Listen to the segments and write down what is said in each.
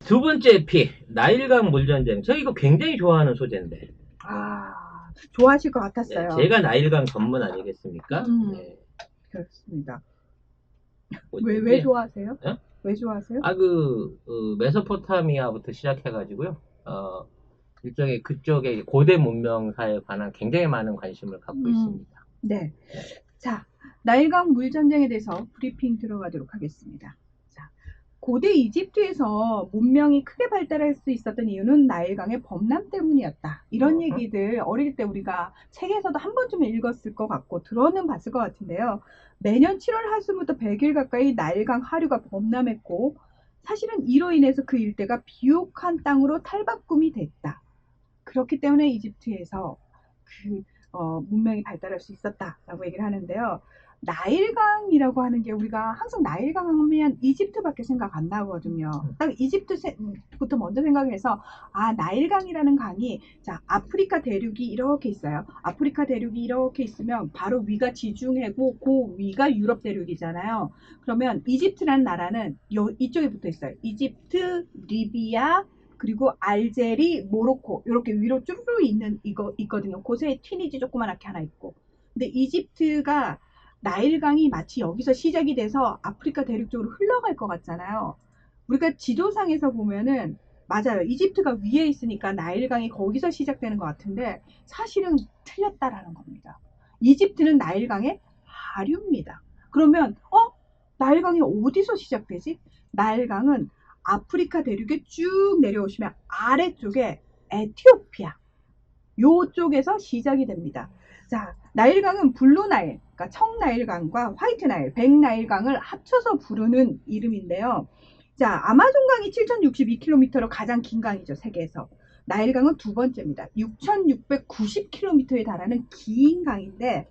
두 번째 에피, 나일강 물전쟁. 저 이거 굉장히 좋아하는 소재인데. 아, 좋아하실 것 네, 같았어요. 제가 나일강 전문 아니겠습니까? 네, 그렇습니다. 왜 뭐든지. 좋아하세요? 어? 왜 좋아하세요? 메소포타미아부터 시작해가지고요. 일종의 그쪽의 고대 문명사에 관한 굉장히 많은 관심을 갖고 음, 있습니다. 네. 자, 나일강 물전쟁에 대해서 브리핑 들어가도록 하겠습니다. 자, 고대 이집트에서 문명이 크게 발달할 수 있었던 이유는 나일강의 범람 때문이었다. 이런 어허. 얘기들 어릴 때 우리가 책에서도 한 번쯤 읽었을 것 같고 들어는 봤을 것 같은데요. 매년 7월 하순부터 100일 가까이 나일강 하류가 범람했고 사실은 이로 인해서 그 일대가 비옥한 땅으로 탈바꿈이 됐다. 그렇기 때문에 이집트에서 그 문명이 발달할 수 있었다라고 얘기를 하는데요. 나일강이라고 하는 게 우리가 항상 나일강 하면 이집트밖에 생각 안 나거든요. 딱 이집트부터 먼저 생각해서 아 나일강이라는 강이 자 아프리카 대륙이 이렇게 있어요. 아프리카 대륙이 이렇게 있으면 바로 위가 지중해고 그 위가 유럽 대륙이잖아요. 그러면 이집트라는 나라는 이쪽에 붙어 있어요. 이집트, 리비아, 그리고 알제리, 모로코 이렇게 위로 쭈르르 있는 이거 있거든요. 곳에 튀니지 조그만하게 하나 있고. 근데 이집트가 나일강이 마치 여기서 시작이 돼서 아프리카 대륙 쪽으로 흘러갈 것 같잖아요. 우리가 지도상에서 보면은 맞아요. 이집트가 위에 있으니까 나일강이 거기서 시작되는 것 같은데 사실은 틀렸다라는 겁니다. 이집트는 나일강의 하류입니다. 그러면 나일강이 어디서 시작되지? 나일강은 아프리카 대륙에 쭉 내려오시면 아래쪽에 에티오피아 요쪽에서 시작이 됩니다. 자, 나일강은 블루나일, 그러니까 청나일강과 화이트나일, 백나일강을 합쳐서 부르는 이름인데요. 자, 아마존강이 7,062km로 가장 긴 강이죠, 세계에서. 나일강은 두 번째입니다. 6,690km에 달하는 긴 강인데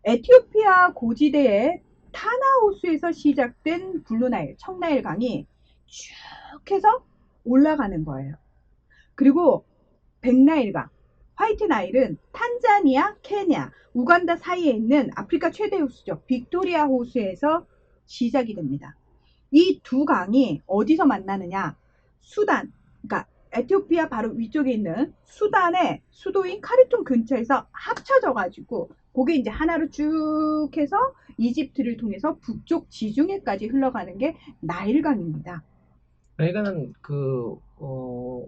에티오피아 고지대의 타나 호수에서 시작된 블루나일, 청나일강이 쭉 해서 올라가는 거예요. 그리고 백나일강, 화이트나일은 탄자니아, 케냐, 우간다 사이에 있는 아프리카 최대 호수죠. 빅토리아 호수에서 시작이 됩니다. 이 두 강이 어디서 만나느냐? 수단, 그러니까 에티오피아 바로 위쪽에 있는 수단의 수도인 카르툼 근처에서 합쳐져 가지고 그게 이제 하나로 쭉 해서 이집트를 통해서 북쪽 지중해까지 흘러가는 게 나일강입니다. 그러니까는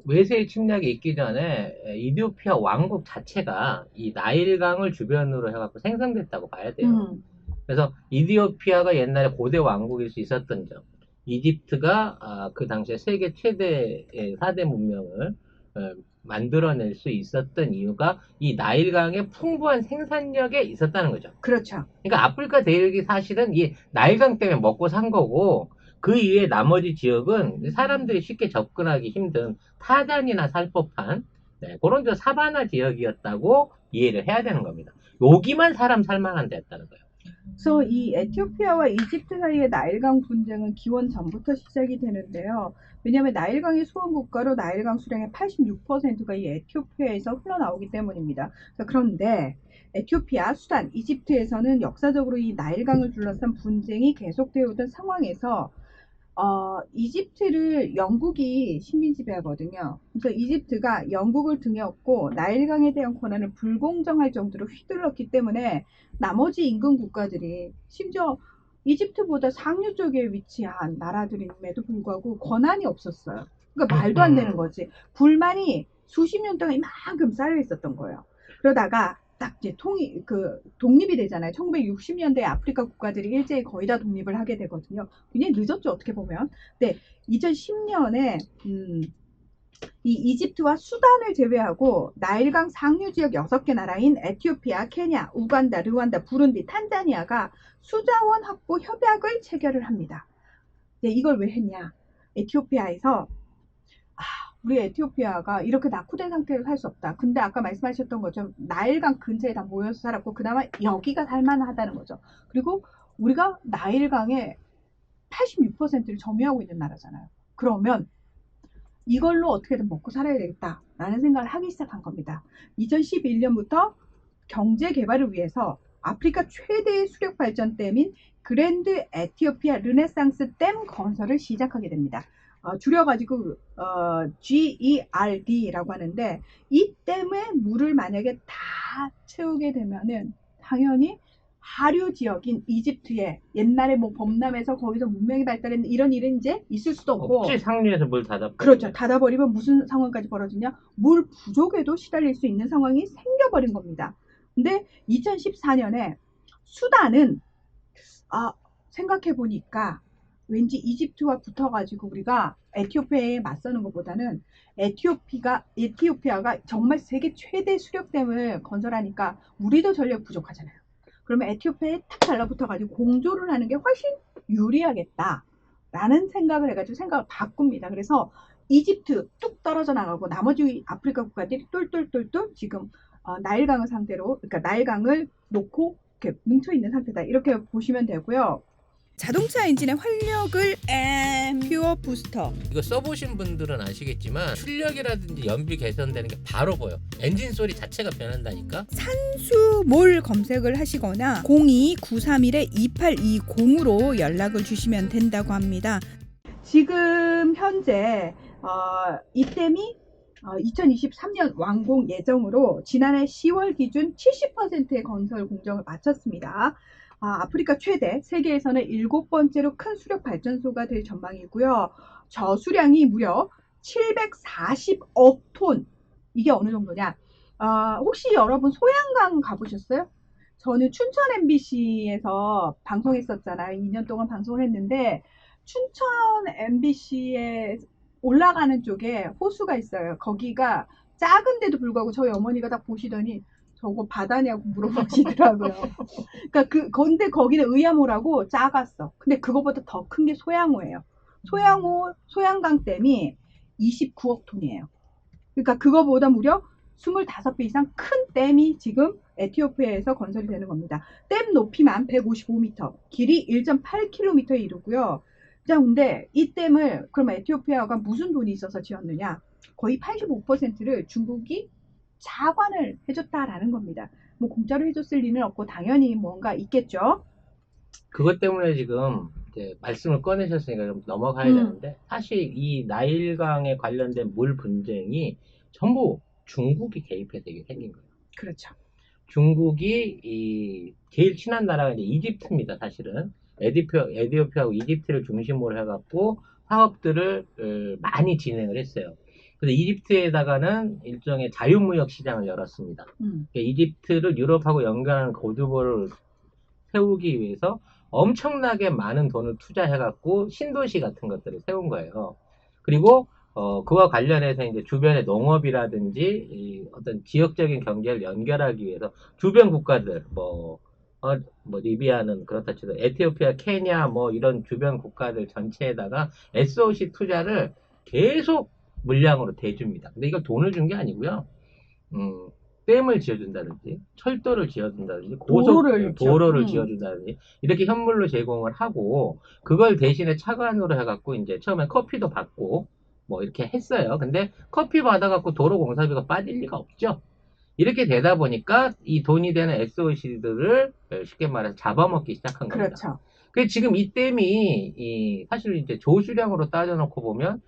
외세 침략이 있기 전에 이디오피아 왕국 자체가 이 나일강을 주변으로 해갖고 생성됐다고 봐야 돼요. 음, 그래서 이디오피아가 옛날에 고대 왕국일 수 있었던 점, 이집트가 그 당시에 세계 최대의 4대 문명을 만들어낼 수 있었던 이유가 이 나일강의 풍부한 생산력에 있었다는 거죠. 그렇죠. 그러니까 아프리카 대륙이 사실은 이 나일강 때문에 먹고 산 거고 그 이외에 나머지 지역은 사람들이 쉽게 접근하기 힘든 타잔이나 살 법한 그런 저 사바나 지역이었다고 이해를 해야 되는 겁니다. 여기만 사람 살만한 데였다는 거예요. 그래서 이 에티오피아와 이집트 사이의 나일강 분쟁은 기원 전부터 시작이 되는데요. 왜냐하면 나일강의 수원 국가로 나일강 수량의 86%가 이 에티오피아에서 흘러나오기 때문입니다. 그런데 에티오피아, 수단, 이집트에서는 역사적으로 이 나일강을 둘러싼 분쟁이 계속되어 오던 상황에서 이집트를 영국이 식민 지배하거든요. 그래서 이집트가 영국을 등에 업고 나일강에 대한 권한을 불공정할 정도로 휘둘렀기 때문에 나머지 인근 국가들이 심지어 이집트보다 상류 쪽에 위치한 나라들임에도 불구하고 권한이 없었어요. 그러니까 말도 안 되는 거지. 불만이 수십 년 동안 이만큼 쌓여 있었던 거예요. 그러다가 딱 이제 독립이 되잖아요. 1960년대 아프리카 국가들이 일제히 거의 다 독립을 하게 되거든요. 굉장히 늦었죠, 어떻게 보면. 네, 2010년에 이 이집트와 수단을 제외하고 나일강 상류 지역 6개 나라인 에티오피아, 케냐, 우간다, 르완다, 부룬디, 탄자니아가 수자원 확보 협약을 체결을 합니다. 네, 이걸 왜 했냐? 에티오피아에서 우리 에티오피아가 이렇게 낙후된 상태로 살 수 없다. 근데 아까 말씀하셨던 것처럼 나일강 근처에 다 모여서 살았고 그나마 여기가 살만하다는 거죠. 그리고 우리가 나일강의 86%를 점유하고 있는 나라잖아요. 그러면 이걸로 어떻게든 먹고 살아야 되겠다라는 생각을 하기 시작한 겁니다. 2011년부터 경제 개발을 위해서 아프리카 최대의 수력 발전댐인 그랜드 에티오피아 르네상스 댐 건설을 시작하게 됩니다. 줄여가지고 GERD라고 하는데, 이 댐에 물을 만약에 다 채우게 되면은 당연히 하류 지역인 이집트에 옛날에 뭐 범람해서 거기서 문명이 발달했는데 이런 일은 이제 있을 수도 없고, 없지, 상류에서 물 닫아. 그렇죠. 닫아버리면 무슨 상황까지 벌어지냐? 물 부족에도 시달릴 수 있는 상황이 생겨버린 겁니다. 근데 2014년에 수단은 생각해보니까 왠지 이집트와 붙어가지고 우리가 에티오피아에 맞서는 것보다는 에티오피아가 정말 세계 최대 수력댐을 건설하니까 우리도 전력 부족하잖아요. 그러면 에티오피아에 탁 달라붙어가지고 공조를 하는 게 훨씬 유리하겠다라는 생각을 해가지고 생각을 바꿉니다. 그래서 이집트 뚝 떨어져 나가고 나머지 아프리카 국가들이 똘똘똘똘 지금 나일강을 상대로, 그러니까 나일강을 놓고 이렇게 뭉쳐 있는 상태다. 이렇게 보시면 되고요. 자동차 엔진의 활력을 퓨어 부스터. 이거 써보신 분들은 아시겠지만 출력이라든지 연비 개선되는 게 바로 보여. 엔진 소리 자체가 변한다니까. 산수몰 검색을 하시거나 02-931-2820으로 연락을 주시면 된다고 합니다. 지금 현재 이 댐이 2023년 완공 예정으로 지난해 10월 기준 70%의 건설 공정을 마쳤습니다. 아프리카 최대, 세계에서는 7번째로 큰 수력 발전소가 될 전망이고요. 저수량이 무려 740억 톤. 이게 어느 정도냐? 혹시 여러분 소양강 가보셨어요? 저는 춘천 MBC에서 방송했었잖아요. 2년 동안 방송을 했는데 춘천 MBC에 올라가는 쪽에 호수가 있어요. 거기가 작은데도 불구하고 저희 어머니가 딱 보시더니 저거 바다냐고 물어보시더라고요. 그러니까 근데 거기는 의암호라고 작았어. 근데 그거보다 더 큰 게 소양호예요. 소양강 댐이 29억 톤이에요. 그러니까 그거보다 무려 25배 이상 큰 댐이 지금 에티오피아에서 건설이 되는 겁니다. 댐 높이만 155m, 길이 1.8km에 이르고요. 자, 근데 이 댐을 그럼 에티오피아가 무슨 돈이 있어서 지었느냐? 거의 85%를 중국이 자관을 해줬다라는 겁니다. 뭐 공짜로 해줬을 리는 없고 당연히 뭔가 있겠죠. 그것 때문에 지금 이제 말씀을 꺼내셨으니까 좀 넘어가야 되는데, 사실 이 나일강에 관련된 물 분쟁이 전부 중국이 개입해서 이게 생긴 거예요. 그렇죠. 중국이 제일 친한 나라가 이제 이집트입니다. 사실은 에티오피아하고 이집트를 중심으로 해갖고 사업들을 많이 진행을 했어요. 그래서 이집트에다가는 일종의 자유무역 시장을 열었습니다. 그러니까 이집트를 유럽하고 연결하는 고두보를 세우기 위해서 엄청나게 많은 돈을 투자해갖고 신도시 같은 것들을 세운 거예요. 그리고 그와 관련해서 이제 주변의 농업이라든지 어떤 지역적인 경제를 연결하기 위해서 주변 국가들 뭐 리비아는 그렇다 치도 에티오피아, 케냐 뭐 이런 주변 국가들 전체에다가 SOC 투자를 계속 물량으로 대줍니다. 근데 이걸 돈을 준 게 아니고요. 댐을 지어준다든지 철도를 지어준다든지 도로를 지어준다든지 이렇게 현물로 제공을 하고 그걸 대신에 차관으로 해갖고 이제 처음에 커피도 받고 뭐 이렇게 했어요. 근데 커피 받아갖고 도로 공사비가 빠질 리가 없죠. 이렇게 되다 보니까 이 돈이 되는 SOC들을 쉽게 말해서 잡아먹기 시작한 겁니다. 그렇죠. 그래서 지금 이 댐이 사실 이제 조수량으로 따져놓고 보면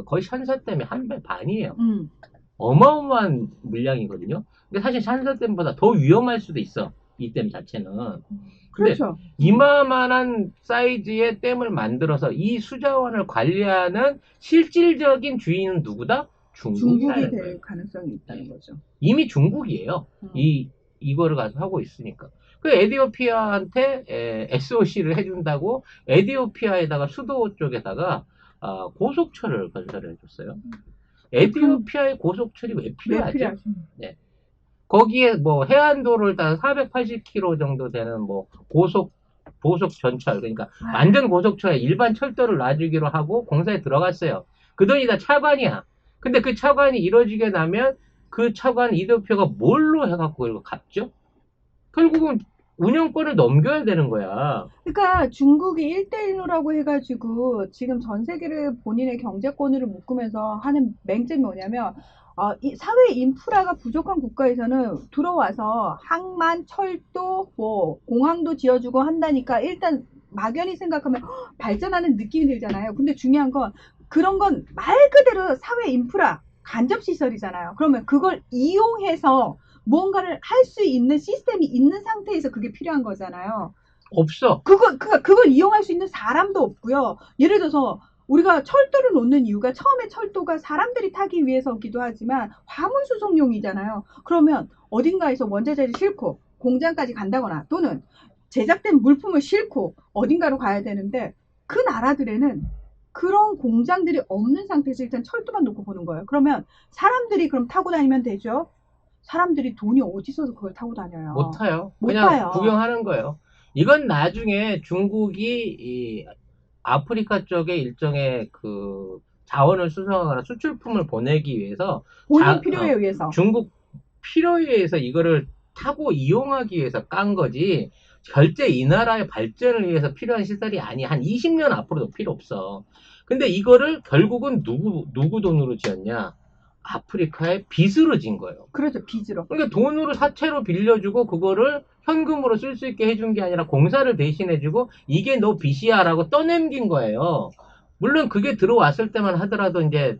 거의 샨사댐의 한 배 반이에요. 어마어마한 물량이거든요. 근데 사실 샨사댐보다 더 위험할 수도 있어. 이 댐 자체는. 근데 그렇죠. 이마만한 사이즈의 댐을 만들어서 이 수자원을 관리하는 실질적인 주인은 누구다? 중국이 중국이 될 가능성이 있다는 거죠. 이미 중국이에요. 이거를 가서 하고 있으니까. 그 에티오피아한테 SOC를 해준다고 에티오피아에다가 수도 쪽에다가 고속철을 건설해 줬어요. 에티오피아의 고속철이 왜 필요하죠? 네. 거기에 뭐 해안도로를 따서 480km 정도 되는 뭐 고속 전철, 그러니까 완전 고속철에 일반 철도를 놔주기로 하고 공사에 들어갔어요. 그 돈이 다 차관이야. 근데 그 차관이 이루어지게 나면 그 차관 이디오피아가 뭘로 해갖고 그걸 갚죠? 결국은 운영권을 넘겨야 되는 거야. 그러니까 중국이 1대1로라고 해가지고 지금 전 세계를 본인의 경제권으로 묶으면서 하는 맹점이 뭐냐면 이 사회 인프라가 부족한 국가에서는 들어와서 항만, 철도, 뭐 공항도 지어주고 한다니까 일단 막연히 생각하면 발전하는 느낌이 들잖아요. 근데 중요한 건 그런 건 말 그대로 사회 인프라, 간접 시설이잖아요. 그러면 그걸 이용해서 무언가를 할 수 있는 시스템이 있는 상태에서 그게 필요한 거잖아요. 없어. 그걸 이용할 수 있는 사람도 없고요. 예를 들어서 우리가 철도를 놓는 이유가 처음에 철도가 사람들이 타기 위해서기도 하지만 화물 수송용이잖아요. 그러면 어딘가에서 원자재를 싣고 공장까지 간다거나 또는 제작된 물품을 싣고 어딘가로 가야 되는데 그 나라들에는 그런 공장들이 없는 상태에서 일단 철도만 놓고 보는 거예요. 그러면 사람들이 그럼 타고 다니면 되죠? 사람들이 돈이 어디서 그걸 타고 다녀요? 못 타요. 못 그냥 타요. 구경하는 거예요. 이건 나중에 중국이 이 아프리카 쪽에 일종의 그 자원을 수송하거나 수출품을 보내기 위해서 본인 필요에 의해서. 중국 필요에 의해서 이거를 타고 이용하기 위해서 깐 거지. 절대 이 나라의 발전을 위해서 필요한 시설이 아니야. 한 20년 앞으로도 필요 없어. 근데 이거를 결국은 누구 돈으로 지었냐? 아프리카의 빚으로 진 거예요. 그렇죠. 빚으로. 그러니까 돈으로 사채로 빌려주고 그거를 현금으로 쓸 수 있게 해준 게 아니라 공사를 대신해주고 이게 너 빚이야라고 떠넘긴 거예요. 물론 그게 들어왔을 때만 하더라도 이제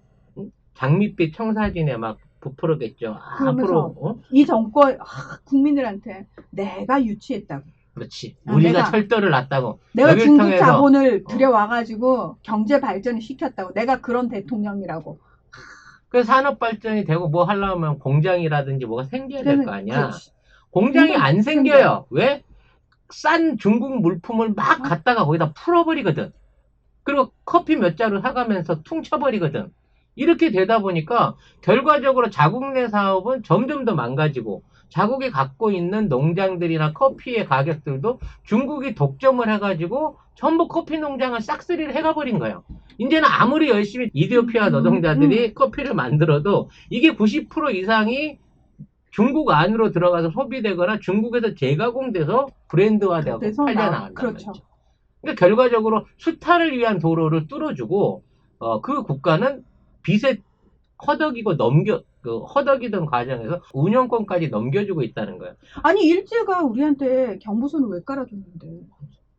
장밋빛 청사진에 막 부풀었겠죠. 그러면서 앞으로 이 정권 국민들한테 내가 유치했다고. 그렇지. 우리가 철도를 놨다고. 내가 여길 중국 통해서 자본을 들여와가지고 경제 발전을 시켰다고. 내가 그런 대통령이라고. 그 산업 발전이 되고 뭐 하려면 공장이라든지 뭐가 생겨야 될 거 아니야. 그렇지. 공장이 공장 안 생겨요. 왜? 싼 중국 물품을 막 갖다가 거기다 풀어버리거든. 그리고 커피 몇 자루 사가면서 퉁쳐버리거든. 이렇게 되다 보니까 결과적으로 자국 내 사업은 점점 더 망가지고 자국이 갖고 있는 농장들이나 커피의 가격들도 중국이 독점을 해가지고 전부 커피 농장을 싹쓸이를 해가버린 거예요. 이제는 아무리 열심히 이디오피아 노동자들이 커피를 만들어도 이게 90% 이상이 중국 안으로 들어가서 소비되거나 중국에서 재가공돼서 브랜드화되고 팔려나간단 그렇죠. 말이죠. 그러니까 결과적으로 수탈을 위한 도로를 뚫어주고 그 국가는 빚에 허덕이던 과정에서 운영권까지 넘겨주고 있다는 거예요. 아니 일제가 우리한테 경부선을 왜 깔아줬는데?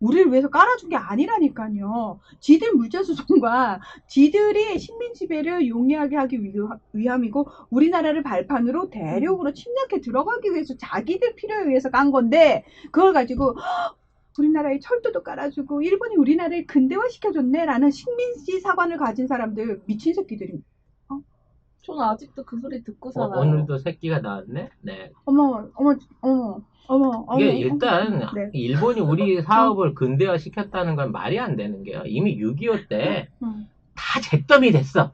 우리를 위해서 깔아준 게 아니라니까요. 지들 물자수송과 지들이 식민 지배를 용이하게 하기 위함이고 우리나라를 발판으로 대륙으로 침략해 들어가기 위해서 자기들 필요에 의해서 깐 건데 그걸 가지고 우리나라에 철도도 깔아주고 일본이 우리나라를 근대화시켜줬네라는 식민지 사관을 가진 사람들 미친 새끼들이. 저는 아직도 그 소리 듣고 살아요. 오늘도 새끼가 나왔네. 네. 어머. 이게 일단 네. 일본이 우리 사업을 근대화 시켰다는 건 말이 안 되는 게요. 이미 6.25 때 다 잿더미 됐어.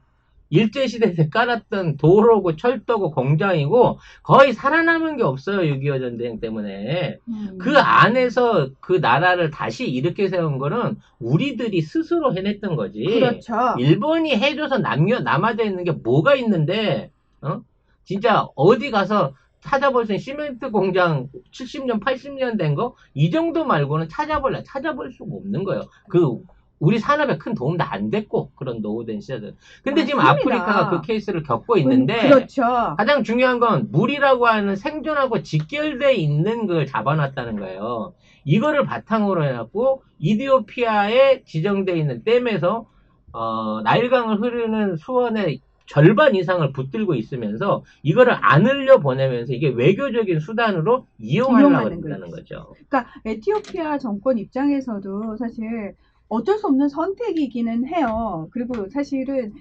일제시대 때 깔았던 도로고 철도고 공장이고 거의 살아남은 게 없어요. 6.25 전쟁 때문에. 그 안에서 그 나라를 다시 일으켜 세운 거는 우리들이 스스로 해냈던 거지. 그렇죠. 일본이 해줘서 남아져 있는 게 뭐가 있는데 진짜 어디 가서 찾아볼 수 있는 시멘트 공장 70년 80년 된 거 이 정도 말고는 찾아볼 수가 없는 거예요. 우리 산업에 큰 도움도 안 됐고 그런 노후된 시절들. 근데 지금 맞습니다. 아프리카가 그 케이스를 겪고 있는데 그렇죠. 가장 중요한 건 물이라고 하는 생존하고 직결돼 있는 걸 잡아놨다는 거예요. 이거를 바탕으로 해갖고 이디오피아에 지정돼 있는 댐에서 나일강을 흐르는 수원의 절반 이상을 붙들고 있으면서 이거를 안 흘려보내면서 이게 외교적인 수단으로 이용하려고 한다는 거죠. 그러니까 에티오피아 정권 입장에서도 사실 어쩔 수 없는 선택이기는 해요. 그리고 사실은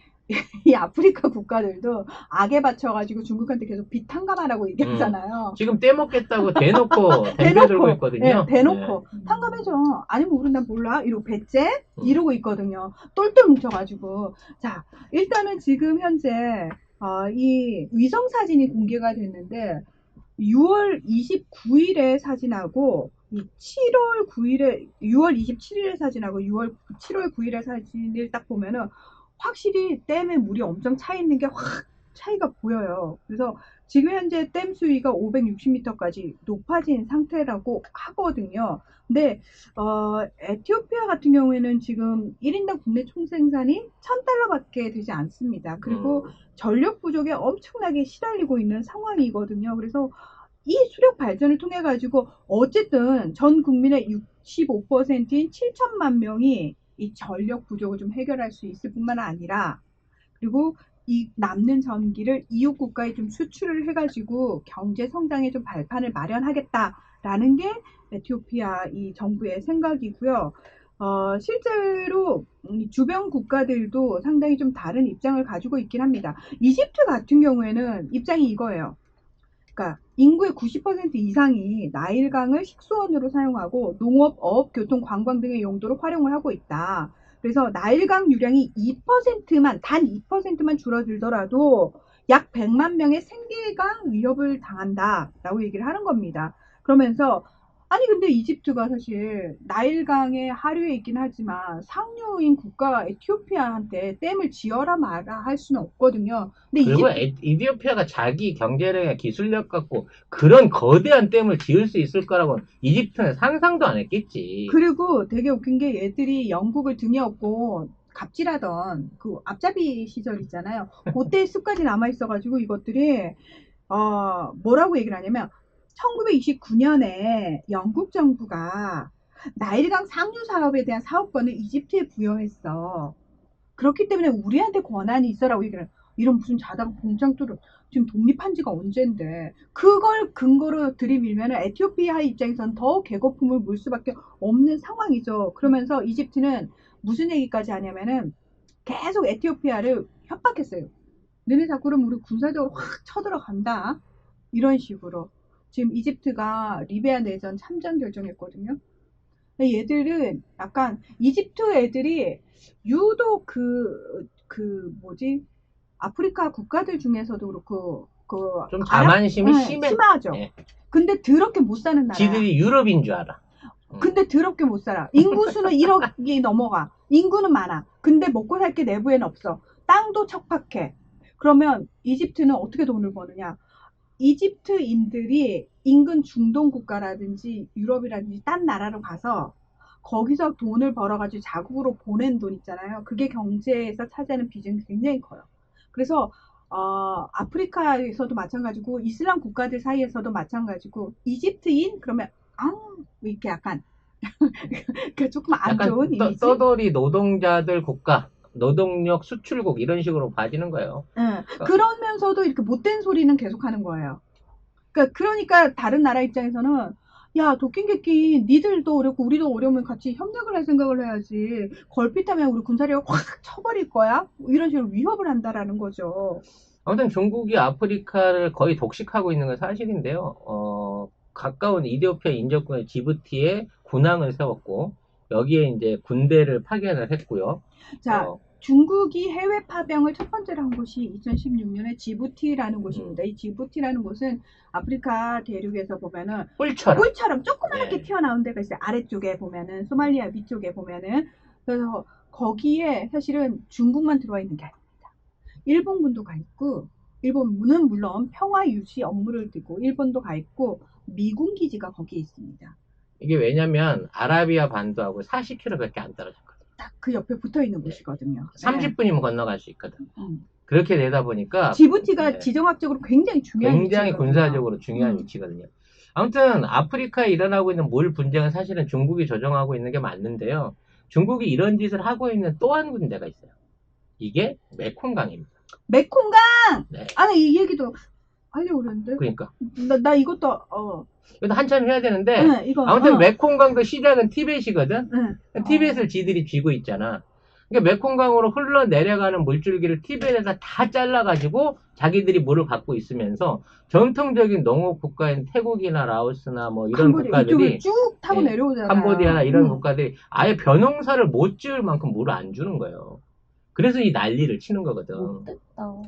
이 아프리카 국가들도 악에 받쳐가지고 중국한테 계속 빚 탕감하라고 얘기하잖아요. 지금 떼먹겠다고 대놓고 덤벼들고 있거든요. 네, 대놓고 탕감해줘. 아니면 우린 난 몰라. 이러고 배째 이러고 있거든요. 똘똘 뭉쳐가지고. 자, 일단은 지금 현재 이 위성 사진이 공개가 됐는데 6월 29일에 사진하고 7월 9일에 6월 27일에 사진하고 7월 9일에 사진을 딱 보면은 확실히 댐에 물이 엄청 차 있는 게 확 차이가 보여요. 그래서 지금 현재 댐 수위가 560m까지 높아진 상태라고 하거든요. 근데 에티오피아 같은 경우에는 지금 1인당 국내 총생산이 $1,000밖에 되지 않습니다. 그리고 전력 부족에 엄청나게 시달리고 있는 상황이거든요. 그래서 이 수력 발전을 통해 가지고 어쨌든 전 국민의 65%인 7천만 명이 이 전력 부족을 좀 해결할 수 있을 뿐만 아니라 그리고 이 남는 전기를 이웃 국가에 좀 수출을 해가지고 경제 성장에 좀 발판을 마련하겠다라는 게 에티오피아 이 정부의 생각이고요. 실제로 주변 국가들도 상당히 좀 다른 입장을 가지고 있긴 합니다. 이집트 같은 경우에는 입장이 이거예요. 그러니까 인구의 90% 이상이 나일강을 식수원으로 사용하고 농업, 어업, 교통, 관광 등의 용도로 활용을 하고 있다. 그래서 나일강 유량이 2%만, 단 2%만 줄어들더라도 약 100만 명의 생계가 위협을 당한다라고 얘기를 하는 겁니다. 그러면서 아니 근데 이집트가 사실 나일강의 하류에 있긴 하지만 상류인 국가 에티오피아한테 댐을 지어라 마라 할 수는 없거든요. 근데 그리고 이디오피아가 자기 경제력이나 기술력 갖고 그런 거대한 댐을 지을 수 있을 거라고 이집트는 상상도 안 했겠지. 그리고 되게 웃긴 게 얘들이 영국을 등에 업고 갑질하던 그 앞잡이 시절 있잖아요. 그때 습까지 남아있어가지고 이것들이 뭐라고 얘기를 하냐면 1929년에 영국 정부가 나일강 상류 사업에 대한 사업권을 이집트에 부여했어. 그렇기 때문에 우리한테 권한이 있어라고 얘기를 해요. 이런 무슨 자다가 봉장 뚫을 지금 독립한 지가 언젠데 그걸 근거로 들이밀면 에티오피아 입장에선 더 개거품을 물 수밖에 없는 상황이죠. 그러면서 이집트는 무슨 얘기까지 하냐면은 계속 에티오피아를 협박했어요. 너네 자꾸 그럼 우리 군사적으로 확 쳐들어간다. 이런 식으로. 지금 이집트가 리비아 내전 참전 결정했거든요. 얘들은 약간 이집트 애들이 유독 뭐지? 아프리카 국가들 중에서도 그렇고 좀 자만심이 심하죠. 네. 근데 더럽게 못 사는 나라. 지들이 유럽인 줄 알아. 근데 더럽게 못 살아. 인구수는 1억이 넘어가. 인구는 많아. 근데 먹고 살 게 내부에는 없어. 땅도 척박해. 그러면 이집트는 어떻게 돈을 버느냐? 이집트인들이 인근 중동 국가라든지 유럽이라든지 딴 나라로 가서 거기서 돈을 벌어가지고 자국으로 보낸 돈 있잖아요. 그게 경제에서 차지하는 비중이 굉장히 커요. 그래서 아프리카에서도 마찬가지고 이슬람 국가들 사이에서도 마찬가지고 이집트인 그러면 이렇게 약간 조금 안 좋은 이미지. 떠돌이 노동자들 국가, 노동력 수출국 이런 식으로 봐지는 거예요. 그러면서도 이렇게 못된 소리는 계속하는 거예요. 그러니까 다른 나라 입장에서는 야 도끼개끼 니들도 어렵고 우리도 어려우면 같이 협력을 할 생각을 해야지 걸핏하면 우리 군사력을 확 쳐버릴 거야 이런 식으로 위협을 한다라는 거죠. 아무튼 중국이 아프리카를 거의 독식하고 있는 건 사실인데요. 가까운 이디오피아 인접국의 지부티에 군항을 세웠고 여기에 이제 군대를 파견을 했고요. 자, 중국이 해외 파병을 첫 번째로 한 곳이 2016년에 지부티라는 곳입니다. 이 지부티라는 곳은 아프리카 대륙에서 보면은 꿀처럼 조그맣게 튀어나온 데가 있어요. 아래쪽에 보면은 소말리아 위쪽에 보면은 그래서 거기에 사실은 중국만 들어와 있는 게 아닙니다. 일본군도 가 있고 일본은 물론 평화 유지 업무를 띠고 일본도 가 있고 미군 기지가 거기에 있습니다. 이게 왜냐면 아라비아 반도하고 40km밖에 안 떨어졌거든요. 딱 그 옆에 붙어 있는 곳이거든요. 30분이면 건너갈 수 있거든. 그렇게 되다 보니까 지부티가 지정학적으로 굉장히 중요한 굉장히 위치거든요. 군사적으로 중요한 위치거든요. 아무튼 아프리카에 일어나고 있는 물 분쟁은 사실은 중국이 조정하고 있는 게 맞는데요. 중국이 이런 짓을 하고 있는 또 한 군데가 있어요. 이게 메콩강입니다. 메콩강! 네. 아니 이 얘기도 하려고 그랬는데. 그러니까. 나 이것도 이것도 한참 해야 되는데 이거, 아무튼 메콩강도 시작은 티벳이거든. 티벳을 지들이 쥐고 있잖아. 그러니까 메콩강으로 흘러내려가는 물줄기를 티벳에다 다 잘라가지고 자기들이 물을 갖고 있으면서 전통적인 농업 국가인 태국이나 라오스나 뭐 이런 국가들이 쭉 타고 내려오잖아요. 캄보디아나 이런 국가들이 아예 벼농사를 못 지을 만큼 물을 안 주는 거예요. 그래서 이 난리를 치는 거거든. 못됐다.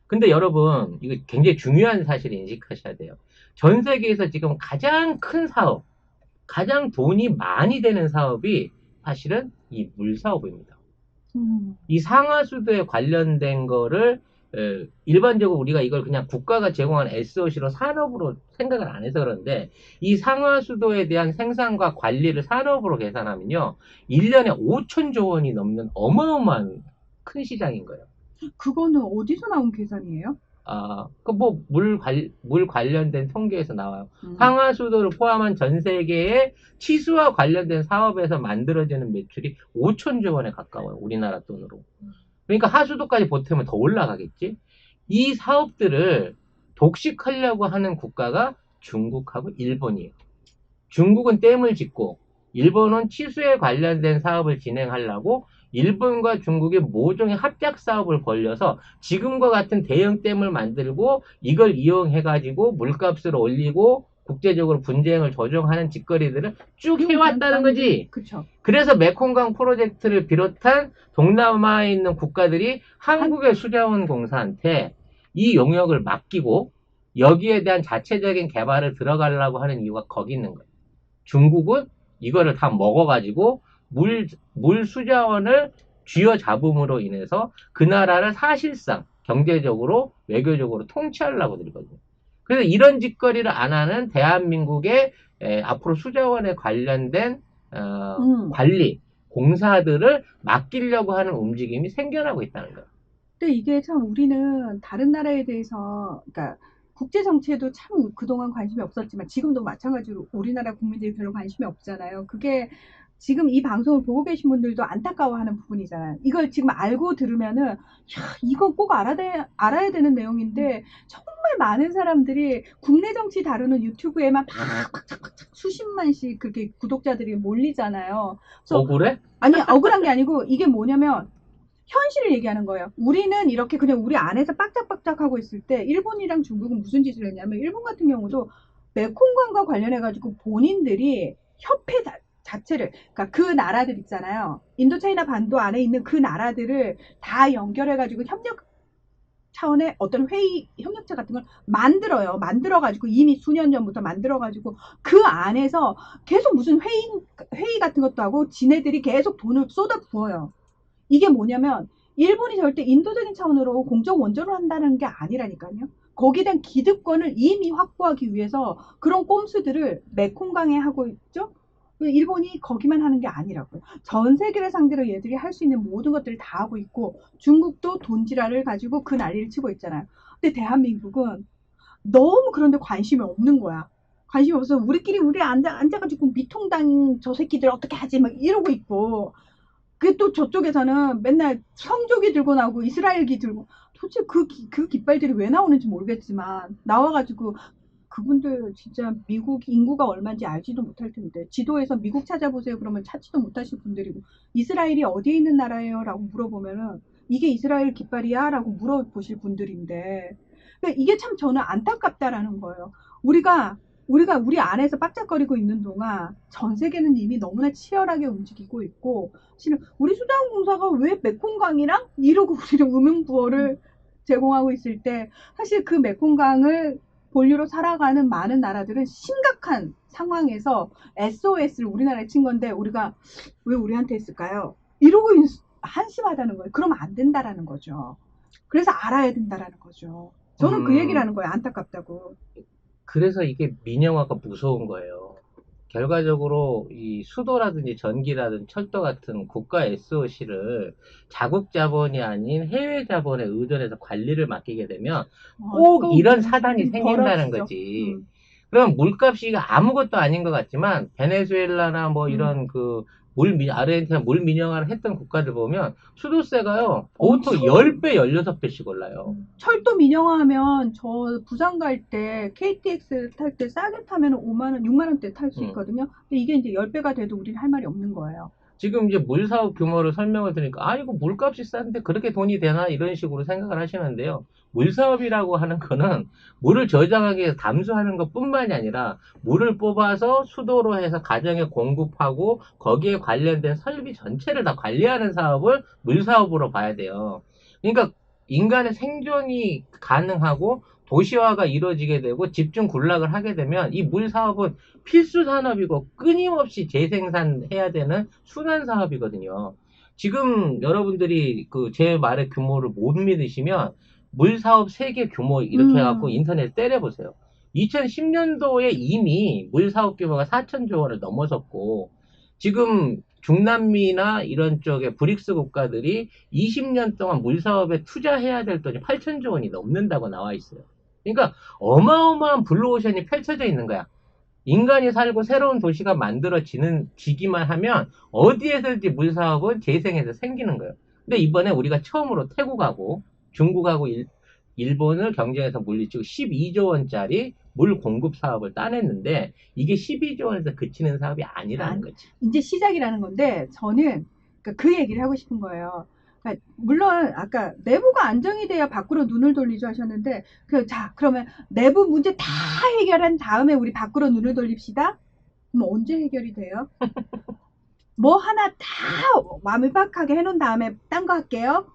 근데 여러분 이거 굉장히 중요한 사실을 인식하셔야 돼요. 전 세계에서 지금 가장 큰 사업, 가장 돈이 많이 되는 사업이 사실은 이 물 사업입니다. 이 상하수도에 관련된 거를 일반적으로 우리가 이걸 그냥 국가가 제공한 SOC로 산업으로 생각을 안 해서 그런데 이 상하수도에 대한 생산과 관리를 산업으로 계산하면요 1년에 5천조 원이 넘는 어마어마한 큰 시장인 거예요. 그거는 어디서 나온 계산이에요? 물 관련된 통계에서 나와요. 음. 상하수도를 포함한 전 세계의 치수와 관련된 사업에서 만들어지는 매출이 5천조 원에 가까워요. 우리나라 돈으로. 그러니까 하수도까지 보태면 더 올라가겠지? 이 사업들을 독식하려고 하는 국가가 중국하고 일본이에요. 중국은 댐을 짓고 일본은 치수에 관련된 사업을 진행하려고 일본과 중국이 모종의 합작 사업을 벌려서 지금과 같은 대형 댐을 만들고 이걸 이용해가지고 물값을 올리고 국제적으로 분쟁을 조정하는 짓거리들을 쭉 해왔다는 거지. 그쵸. 그래서 메콩강 프로젝트를 비롯한 동남아에 있는 국가들이 한국의 수자원공사한테 이 용역을 맡기고 여기에 대한 자체적인 개발을 들어가려고 하는 이유가 거기 있는 거예요. 중국은 이거를 다 먹어가지고 물 수자원을 쥐어잡음으로 인해서 그 나라를 사실상 경제적으로 외교적으로 통치하려고 들거든요. 그래서 이런 짓거리를 안 하는 대한민국의 앞으로 수자원에 관련된 관리 공사들을 맡기려고 하는 움직임이 생겨나고 있다는 거예요. 근데 이게 참 우리는 다른 나라에 대해서, 그러니까 국제 정치에도 참 그동안 관심이 없었지만 지금도 마찬가지로 우리나라 국민들이 별로 관심이 없잖아요. 그게 지금 이 방송을 보고 계신 분들도 안타까워하는 부분이잖아요. 이걸 지금 알고 들으면은, 야, 이거 꼭 알아야 되는 내용인데, 정말 많은 사람들이 국내 정치 다루는 유튜브에만 막 수십만씩 그렇게 구독자들이 몰리잖아요. 그래서 억울해? 아니, 억울한 게 아니고, 이게 뭐냐면, 현실을 얘기하는 거예요. 우리는 이렇게 그냥 우리 안에서 빡짝빡짝 하고 있을 때, 일본이랑 중국은 무슨 짓을 했냐면, 일본 같은 경우도 메콩강과 관련해가지고 본인들이 협회 자체를, 그러니까 그 나라들 있잖아요. 인도차이나 반도 안에 있는 그 나라들을 다 연결해가지고 협력 차원의 어떤 협력체 같은 걸 만들어요. 만들어가지고 이미 수년 전부터 만들어가지고 그 안에서 계속 무슨 회의 같은 것도 하고 지네들이 계속 돈을 쏟아 부어요. 이게 뭐냐면 일본이 절대 인도적인 차원으로 공적 원조를 한다는 게 아니라니까요. 거기에 대한 기득권을 이미 확보하기 위해서 그런 꼼수들을 메콩강에 하고 있죠. 일본이 거기만 하는 게 아니라고요. 전 세계를 상대로 얘들이 할 수 있는 모든 것들을 다 하고 있고 중국도 돈지랄을 가지고 그 난리를 치고 있잖아요. 근데 대한민국은 너무 그런데 관심이 없는 거야. 관심이 없어서 우리 앉아가지고 미통당 저 새끼들 어떻게 하지 막 이러고 있고 그 또 저쪽에서는 맨날 성조기 들고 나오고 이스라엘기 들고 도대체 그 깃발들이 왜 나오는지 모르겠지만 나와가지고 그분들 진짜 미국 인구가 얼마인지 알지도 못할 텐데 지도에서 미국 찾아보세요 그러면 찾지도 못하실 분들이고 이스라엘이 어디에 있는 나라예요? 라고 물어보면은 이게 이스라엘 깃발이야? 라고 물어보실 분들인데 그러니까 이게 참 저는 안타깝다라는 거예요. 우리가 우리 안에서 빡짝거리고 있는 동안 전 세계는 이미 너무나 치열하게 움직이고 있고 실은 우리 수자원공사가 왜 메콩강이랑 이러고 우리는 음용부어를 제공하고 있을 때 사실 그 메콩강을 본류로 살아가는 많은 나라들은 심각한 상황에서 SOS를 우리나라에 친 건데 우리가 왜 우리한테 했을까요? 이러고 한심하다는 거예요. 그러면 안 된다라는 거죠. 그래서 알아야 된다라는 거죠. 저는 그 얘기를 하는 거예요. 안타깝다고. 그래서 이게 민영화가 무서운 거예요. 결과적으로 이 수도라든지 전기라든지 철도 같은 국가 SOC를 자국 자본이 아닌 해외 자본에 의존해서 관리를 맡기게 되면 꼭 이런 사단이 생긴다는 거지. 그럼 물값이 아무것도 아닌 것 같지만 베네수엘라나 뭐 이런 그 아르헨티나 물 민영화를 했던 국가들 보면 수도세가요 보통 10배, 16배씩 올라요. 철도 민영화하면 저 부산 갈 때 KTX 탈 때 싸게 타면 5만 원, 6만 원대 탈 수 있거든요. 근데 이게 이제 10배가 돼도 우리는 할 말이 없는 거예요. 지금 이제 물 사업 규모를 설명을 드리니까 아 이거 물값이 싼데 그렇게 돈이 되나 이런 식으로 생각을 하시는데요. 물 사업이라고 하는 거는 물을 저장하기 위해서 담수하는 것뿐만이 아니라 물을 뽑아서 수도로 해서 가정에 공급하고 거기에 관련된 설비 전체를 다 관리하는 사업을 물 사업으로 봐야 돼요. 그러니까 인간의 생존이 가능하고 도시화가 이루어지게 되고 집중 군락을 하게 되면 이 물 사업은 필수 산업이고 끊임없이 재생산해야 되는 순환 사업이거든요. 지금 여러분들이 그 제 말의 규모를 못 믿으시면 물 사업 세계 규모 이렇게 해갖고 인터넷 때려보세요. 2010년도에 이미 물 사업 규모가 4천조 원을 넘어섰고 지금 중남미나 이런 쪽에 브릭스 국가들이 20년 동안 물 사업에 투자해야 될 돈이 8천조 원이 넘는다고 나와 있어요. 그러니까 어마어마한 블루오션이 펼쳐져 있는 거야. 인간이 살고 새로운 도시가 지기만 하면 어디에서든지 물 사업은 재생해서 생기는 거예요. 근데 이번에 우리가 처음으로 태국하고 중국하고 일본을 경쟁해서 물리치고 12조 원짜리 물 공급 사업을 따냈는데 이게 12조 원에서 그치는 사업이 아니라는 거지. 이제 시작이라는 건데 저는 그 얘기를 하고 싶은 거예요. 그러니까 물론 아까 내부가 안정이 돼야 밖으로 눈을 돌리죠 하셨는데 자 그러면 내부 문제 다 해결한 다음에 우리 밖으로 눈을 돌립시다. 그럼 언제 해결이 돼요? 뭐 하나 다 완벽하게 해놓은 다음에 딴 거 할게요?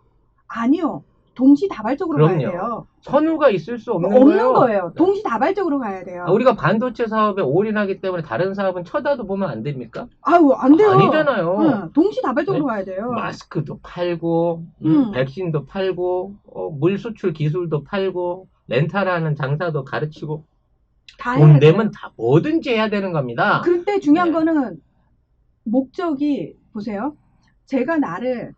아니요. 동시다발적으로 가야 그럼요. 돼요. 선우가 있을 수 없는 없는 거예요. 거예요. 동시다발적으로 가야 돼요. 우리가 반도체 사업에 올인하기 때문에 다른 사업은 쳐다도 보면 안 됩니까? 아유, 안 돼요. 아니잖아요. 응, 동시다발적으로 네? 가야 돼요. 마스크도 팔고, 백신도 팔고, 물 수출 기술도 팔고, 렌탈하는 장사도 가르치고, 다 돈 해야 돼요. 내면 다 뭐든지 해야 되는 겁니다. 그런데 중요한 네. 거는 목적이 보세요. 제가 나를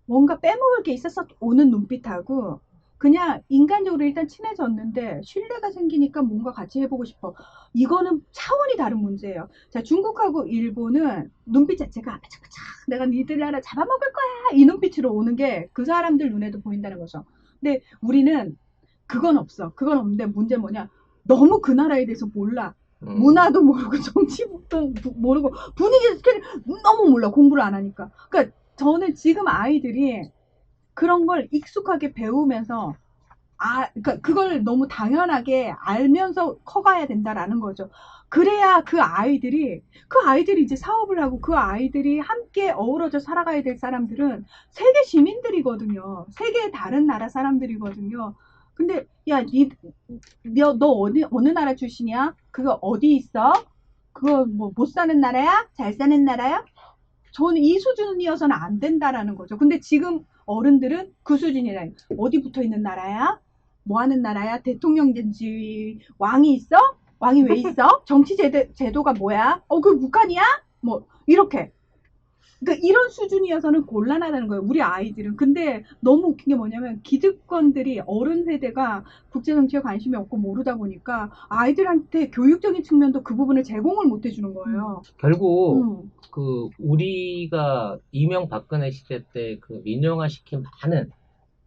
뭔가 빼먹을 게 있어서 오는 눈빛하고 그냥 인간적으로 일단 친해졌는데 신뢰가 생기니까 뭔가 같이 해보고 싶어. 이거는 차원이 다른 문제예요. 자, 중국하고 일본은 눈빛 자체가 바짝바짝 내가 니들 나라 잡아먹을 거야 이 눈빛으로 오는 게 그 사람들 눈에도 보인다는 거죠. 근데 우리는 그건 없어. 그건 없는데 문제 뭐냐? 너무 그 나라에 대해서 몰라. 문화도 모르고 정치도 모르고 분위기 너무 몰라. 공부를 안 하니까. 그러니까 저는 지금 아이들이 그런 걸 익숙하게 배우면서 그러니까 그걸 너무 당연하게 알면서 커가야 된다라는 거죠. 그래야 그 아이들이 이제 사업을 하고 그 아이들이 함께 어우러져 살아가야 될 사람들은 세계 시민들이거든요. 세계 다른 나라 사람들이거든요. 근데 야, 너 어느 나라 출신이야? 그거 어디 있어? 그거 뭐 못 사는 나라야? 잘 사는 나라야? 저는 이 수준이어서는 안 된다라는 거죠. 근데 지금 어른들은 그 수준이라. 어디 붙어 있는 나라야? 뭐 하는 나라야? 대통령제지 왕이 있어? 왕이 왜 있어? 정치 제도가 뭐야? 그 북한이야? 뭐 이렇게. 그러니까 이런 수준이어서는 곤란하다는 거예요. 우리 아이들은. 근데 너무 웃긴 게 뭐냐면 기득권들이 어른 세대가 국제 정치에 관심이 없고 모르다 보니까 아이들한테 교육적인 측면도 그 부분을 제공을 못 해주는 거예요. 결국 우리가 이명박근혜 시대 때 그 민영화시킨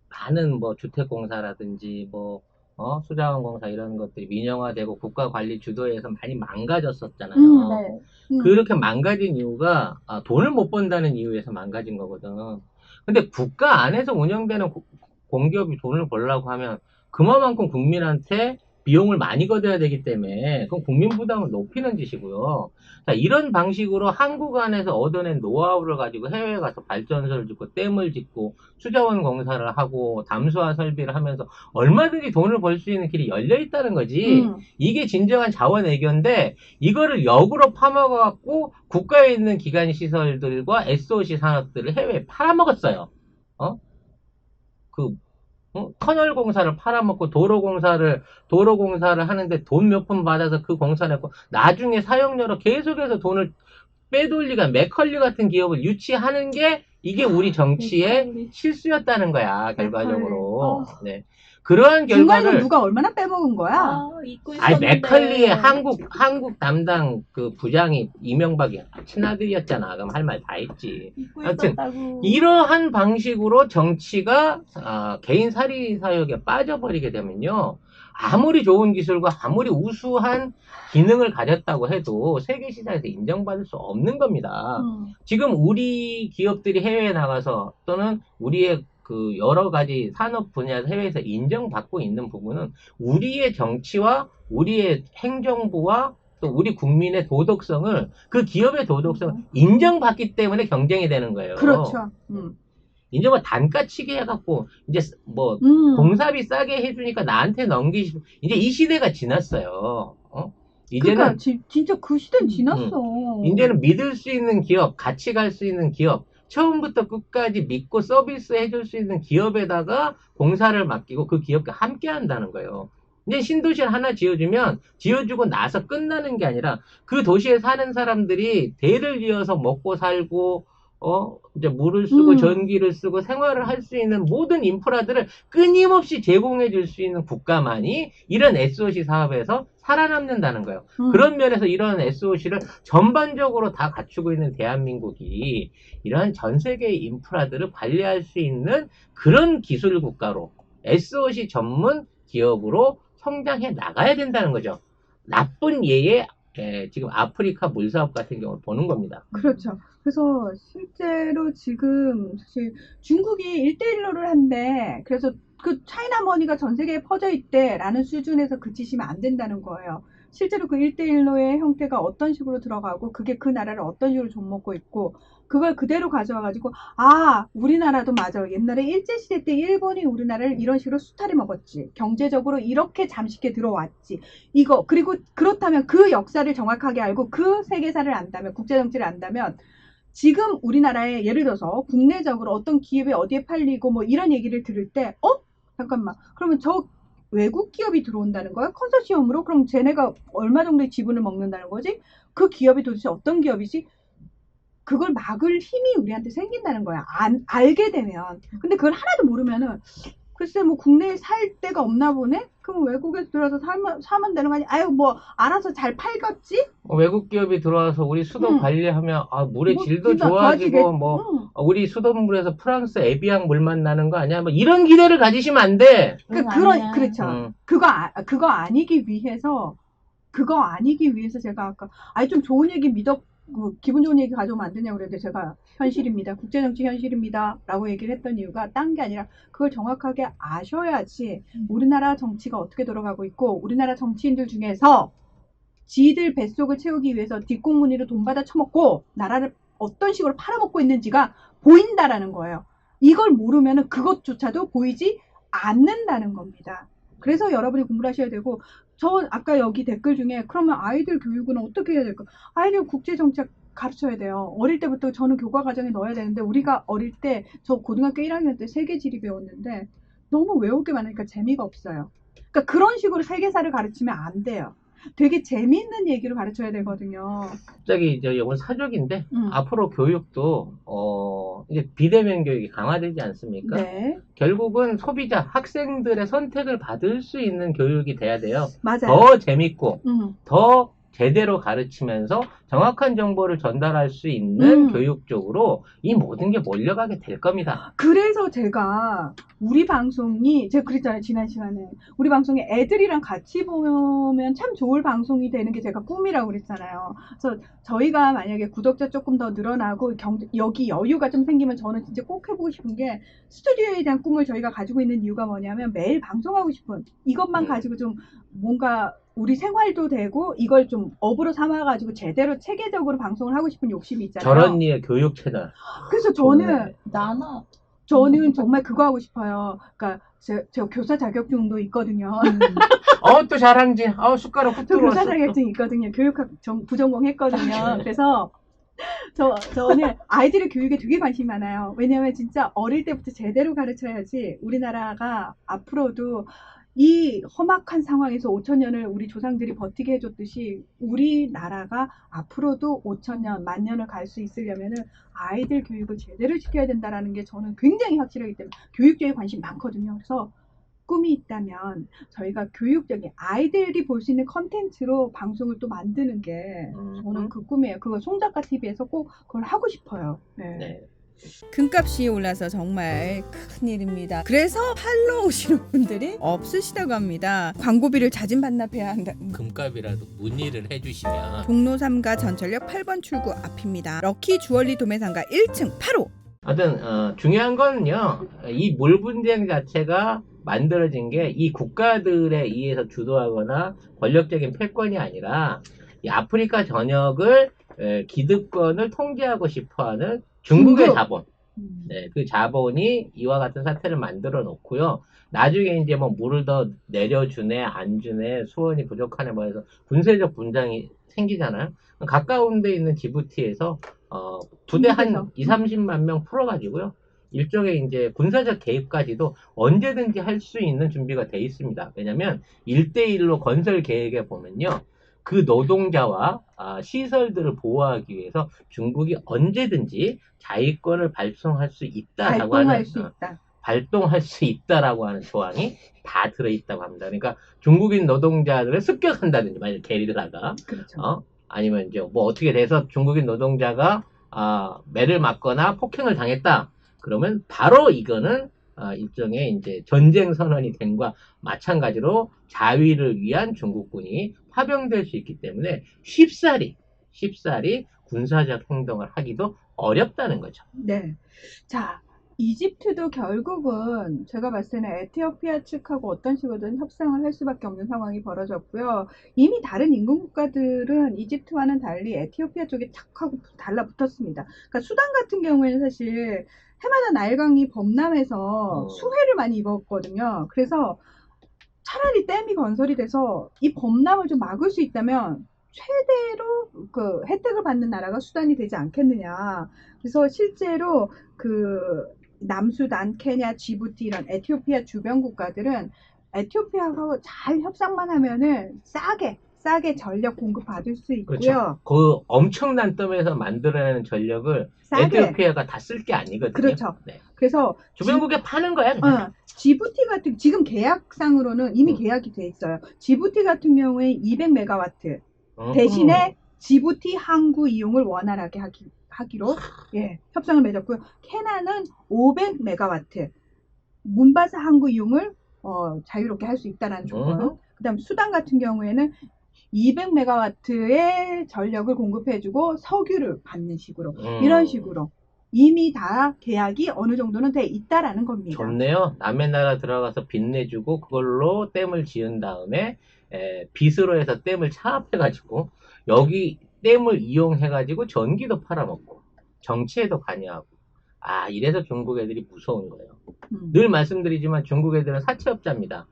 많은 뭐 주택공사라든지 뭐 수자원공사 이런 것들이 민영화되고 국가관리 주도에서 많이 망가졌었잖아요. 네. 그렇게 망가진 이유가 돈을 못 번다는 이유에서 망가진 거거든. 근데 국가 안에서 운영되는 공기업이 돈을 벌려고 하면 그만큼 국민한테 비용을 많이 걷어야 되기 때문에 그건 국민 부담을 높이는 짓이고요. 자, 이런 방식으로 한국 안에서 얻어낸 노하우를 가지고 해외에 가서 발전소를 짓고 댐을 짓고 수자원 공사를 하고 담수화 설비를 하면서 얼마든지 돈을 벌 수 있는 길이 열려 있다는 거지. 이게 진정한 자원 외교인데 이거를 역으로 파먹어갖고 국가에 있는 기관 시설들과 SOC 산업들을 해외에 팔아먹었어요. 터널 공사를 팔아먹고 도로 공사를 하는데 돈 몇 푼 받아서 그 공사를 했고 나중에 사용료로 계속해서 돈을 빼돌리가 맥컬리 같은 기업을 유치하는 게 이게 우리 정치의 실수였다는 거야 결과적으로. 네. 그러한 중간에 결과를 누가 얼마나 빼먹은 거야? 잊고 있었는데. 맥컬리의 한국 담당 그 부장이 이명박이 친아들이었잖아. 그럼 할 말 다 했지. 잊고 하여튼 있었다고. 이러한 방식으로 정치가 개인 사리 사욕에 빠져버리게 되면요. 아무리 좋은 기술과 아무리 우수한 기능을 가졌다고 해도 세계 시장에서 인정받을 수 없는 겁니다. 지금 우리 기업들이 해외에 나가서 또는 우리의 그 여러 가지 산업 분야에서 해외에서 인정받고 있는 부분은 우리의 정치와 우리의 행정부와 또 우리 국민의 도덕성을 그 기업의 도덕성을 인정받기 때문에 경쟁이 되는 거예요. 그렇죠. 이제 뭐 단가치기 해갖고 이제 뭐 공사비 싸게 해주니까 나한테 넘기시 이제 이 시대가 지났어요. 이제는 그러니까 진짜 그 시대는 지났어. 이제는 믿을 수 있는 기업, 같이 갈 수 있는 기업, 처음부터 끝까지 믿고 서비스 해줄 수 있는 기업에다가 공사를 맡기고 그 기업과 함께 한다는 거예요. 이제 신도시를 하나 지어주면 지어주고 나서 끝나는 게 아니라 그 도시에 사는 사람들이 대를 이어서 먹고 살고 이제 물을 쓰고 전기를 쓰고 생활을 할 수 있는 모든 인프라들을 끊임없이 제공해 줄 수 있는 국가만이 이런 SOC 사업에서 살아남는다는 거예요. 그런 면에서 이런 SOC를 전반적으로 다 갖추고 있는 대한민국이 이러한 전 세계의 인프라들을 관리할 수 있는 그런 기술 국가로 SOC 전문 기업으로 성장해 나가야 된다는 거죠. 나쁜 예의 지금 아프리카 물사업 같은 경우를 보는 겁니다. 그렇죠. 그래서 실제로 지금 사실 중국이 1대1로를 한데 그래서 그 차이나 머니가 전 세계에 퍼져 있대라는 수준에서 그치시면 안 된다는 거예요. 실제로 그 1대1로의 형태가 어떤 식으로 들어가고 그게 그 나라를 어떤 식으로 좀먹고 있고 그걸 그대로 가져와가지고 우리나라도 맞아. 옛날에 일제시대 때 일본이 우리나라를 이런 식으로 수탈해 먹었지. 경제적으로 이렇게 잠식해 들어왔지. 이거 그리고 그렇다면 그 역사를 정확하게 알고 그 세계사를 안다면 국제정치를 안다면 지금 우리나라에 예를 들어서 국내적으로 어떤 기업이 어디에 팔리고 뭐 이런 얘기를 들을 때 잠깐만 그러면 저 외국 기업이 들어온다는 거야? 컨소시엄으로? 그럼 쟤네가 얼마 정도의 지분을 먹는다는 거지? 그 기업이 도대체 어떤 기업이지? 그걸 막을 힘이 우리한테 생긴다는 거야. 알게 되면. 근데 그걸 하나도 모르면은 글쎄 뭐 국내에 살 데가 없나 보네? 그럼 외국에서 들어와서 사면 되는 거 아니야? 아유 뭐 알아서 잘 팔겠지? 외국 기업이 들어와서 우리 수도 관리하면 물의 뭐 질도 진짜 좋아지고 우리 수돗물에서 프랑스 에비앙 물만 나는 거 아니야? 뭐 이런 기대를 가지시면 안 돼. 그렇죠. 그거 아니기 위해서 제가 아까 좀 좋은 얘기 기분 좋은 얘기 가져오면 안 되냐고 그랬는데 제가 현실입니다. 국제정치 현실입니다. 라고 얘기를 했던 이유가 딴 게 아니라 그걸 정확하게 아셔야지 우리나라 정치가 어떻게 돌아가고 있고 우리나라 정치인들 중에서 지들 뱃속을 채우기 위해서 뒷공무니로 돈 받아 처먹고 나라를 어떤 식으로 팔아먹고 있는지가 보인다라는 거예요. 이걸 모르면 그것조차도 보이지 않는다는 겁니다. 그래서 여러분이 공부를 하셔야 되고 저 아까 여기 댓글 중에 그러면 아이들 교육은 어떻게 해야 될까? 아이들 국제정책 가르쳐야 돼요. 어릴 때부터 저는 교과 과정에 넣어야 되는데 우리가 어릴 때 저 고등학교 1학년 때 세계지리 배웠는데 너무 외울 게 많으니까 재미가 없어요. 그러니까 그런 식으로 세계사를 가르치면 안 돼요. 되게 재미있는 얘기를 가르쳐야 되거든요. 갑자기 이제 이건 사족인데 앞으로 교육도 이제 비대면 교육이 강화되지 않습니까? 네. 결국은 소비자 학생들의 선택을 받을 수 있는 교육이 돼야 돼요. 맞아요. 더 재밌고 더 제대로 가르치면서 정확한 정보를 전달할 수 있는 교육 쪽으로 이 모든 게 몰려가게 될 겁니다. 그래서 제가 우리 방송이 제가 그랬잖아요. 지난 시간에 우리 방송에 애들이랑 같이 보면 참 좋을 방송이 되는 게 제가 꿈이라고 그랬잖아요. 그래서 저희가 만약에 구독자 조금 더 늘어나고 여기 여유가 좀 생기면 저는 진짜 꼭 해보고 싶은 게 스튜디오에 대한 꿈을 저희가 가지고 있는 이유가 뭐냐면 매일 방송하고 싶은 이것만 가지고 좀 뭔가 우리 생활도 되고 이걸 좀 업으로 삼아가지고 제대로 체계적으로 방송을 하고 싶은 욕심이 있잖아요. 저런니의 교육 채널. 그래서 저는 정말 그거 하고 싶어요. 그러니까 제가 교사 자격증도 있거든요. 또 잘한지. 숟가락 훅 저 들어왔어. 교사 자격증 있거든요. 교육학 부전공 했거든요. 그래서 저는 아이들의 교육에 되게 관심이 많아요. 왜냐하면 진짜 어릴 때부터 제대로 가르쳐야지 우리나라가 앞으로도 이 험악한 상황에서 5천년을 우리 조상들이 버티게 해줬듯이 우리나라가 앞으로도 5천년, 만년을 갈 수 있으려면은 아이들 교육을 제대로 시켜야 된다라는 게 저는 굉장히 확실하기 때문에 교육적인 관심 많거든요. 그래서 꿈이 있다면 저희가 교육적인 아이들이 볼 수 있는 컨텐츠로 방송을 또 만드는 게 저는 그 꿈이에요. 그거 송작가 TV에서 꼭 그걸 하고 싶어요. 네. 금값이 올라서 정말 큰일입니다. 그래서 팔로 오시는 분들이 없으시다고 합니다. 광고비를 자진 반납해야 한다. 금값이라도 문의를 해주시면. 종로 3가 전철역 8번 출구 앞입니다. 럭키 주얼리 도매상가 1층 8호. 하여튼 중요한 거는요. 이 물 분쟁 자체가 만들어진 게 이 국가들에 의해서 주도하거나 권력적인 패권이 아니라 이 아프리카 전역을 기득권을 통제하고 싶어하는 중국의 자본. 네, 그 자본이 이와 같은 사태를 만들어 놓고요. 나중에 이제 뭐 물을 더 내려주네, 안 주네, 수원이 부족하네, 뭐 해서 군사적 분쟁이 생기잖아요. 가까운 데 있는 지부티에서 부대 한 2, 30만 명 풀어가지고요. 일종의 이제 군사적 개입까지도 언제든지 할 수 있는 준비가 돼 있습니다. 왜냐면 1대1로 건설 계획에 보면요. 그 노동자와 시설들을 보호하기 위해서 중국이 언제든지 자위권을 발동할 수 있다라고 하는 발동할 수 있다. 발동할 수 있다라고 하는 조항이 다 들어있다고 합니다. 그러니까 중국인 노동자들을 습격한다든지 만약 게릴라가 그렇죠. 아니면 이제 뭐 어떻게 돼서 중국인 노동자가 매를 맞거나 폭행을 당했다. 그러면 바로 이거는 일종의 이제 전쟁 선언이 됨과 마찬가지로 자위를 위한 중국군이 파병될 수 있기 때문에 쉽사리 군사적 행동을 하기도 어렵다는 거죠. 네. 자, 이집트도 결국은 제가 봤을 때는 에티오피아 측하고 어떤 식으로든 협상을 할 수밖에 없는 상황이 벌어졌고요. 이미 다른 인근 국가들은 이집트와는 달리 에티오피아 쪽에 탁 하고 달라붙었습니다. 그러니까 수단 같은 경우에는 사실 해마다 나일강이 범람해서 수해를 많이 입었거든요. 그래서 차라리 댐이 건설이 돼서 이 범람을 좀 막을 수 있다면 최대로 그 혜택을 받는 나라가 수단이 되지 않겠느냐. 그래서 실제로 그 남수단, 케냐, 지부티 이런 에티오피아 주변 국가들은 에티오피아하고 잘 협상만 하면은 싸게 전력 공급 받을 수 있고요. 그렇죠. 그 엄청난 덤에서 만들어내는 전력을 싸게. 에티오피아가 다 쓸 게 아니거든요. 그렇죠. 네. 그래서 주변국에 파는 거야. 그냥. 지부티 같은 지금 계약상으로는 이미 음. 계약이 돼 있어요. 지부티 같은 경우에 200메가와트 대신에 지부티 항구 이용을 원활하게 하기로 협상을 맺었고요. 케냐는 500메가와트 문바사 항구 이용을 자유롭게 할 수 있다는 조건. 그다음 수단 같은 경우에는 200메가와트의 전력을 공급해주고 석유를 받는 식으로 이런 식으로 이미 다 계약이 어느 정도는 돼 있다라는 겁니다. 좋네요. 남의 나라 들어가서 빚 내주고 그걸로 댐을 지은 다음에 빚으로 해서 댐을 차압해가지고 여기 댐을 이용해가지고 전기도 팔아먹고 정치에도 관여하고 이래서 중국 애들이 무서운 거예요. 늘 말씀드리지만 중국 애들은 사채업자입니다.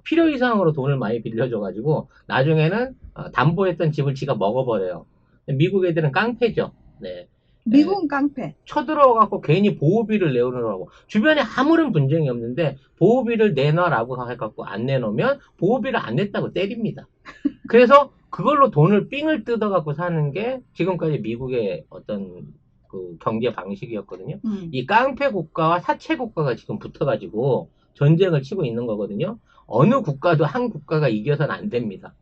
필요 이상으로 돈을 많이 빌려줘가지고 나중에는 담보했던 집을 지가 먹어버려요. 미국 애들은 깡패죠. 네. 미국은 깡패. 쳐들어가고 괜히 보호비를 내놓으라고. 주변에 아무런 분쟁이 없는데 보호비를 내놔라고 해갖고 안 내놓으면 보호비를 안 냈다고 때립니다. 그래서 그걸로 돈을 삥을 뜯어갖고 사는 게 지금까지 미국의 어떤 그 경제 방식이었거든요. 이 깡패 국가와 사채 국가가 지금 붙어가지고 전쟁을 치고 있는 거거든요. 어느 국가도 한 국가가 이겨서는 안 됩니다.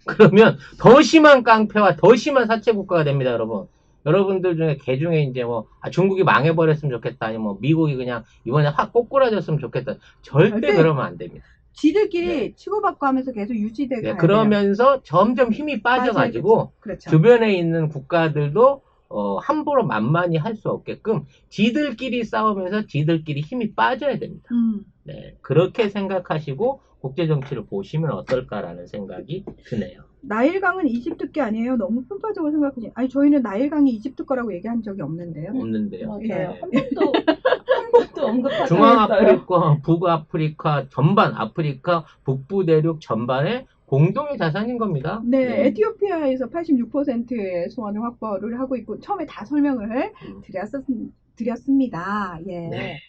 그러면 더 심한 깡패와 더 심한 사채 국가가 됩니다, 여러분. 여러분들 중에 개 중에 이제 중국이 망해버렸으면 좋겠다, 아니면 미국이 그냥 이번에 확 꼬꾸라졌으면 좋겠다. 절대 그러면 안 됩니다. 지들끼리 치고받고 하면서 계속 유지되게 가야 그러면서 점점 힘이 빠져가지고 그렇죠. 주변에 있는 국가들도 함부로 만만히 할 수 없게끔 지들끼리 싸우면서 지들끼리 힘이 빠져야 됩니다. 네, 그렇게 생각하시고 국제정치를 보시면 어떨까라는 생각이 드네요. 나일강은 이집트 게 아니에요. 너무 편파적으로 생각하지. 아니 저희는 나일강이 이집트 거라고 얘기한 적이 없는데요. 없는데요. 맞아요. 한 번도 언급하지 않았어요. 중앙아프리카, 북아프리카 전반, 아프리카 북부 대륙 전반의 공동의 자산인 겁니다. 네, 에티오피아에서 86%의 소원을 확보를 하고 있고 처음에 다 설명을 드렸습니다. 예. 네.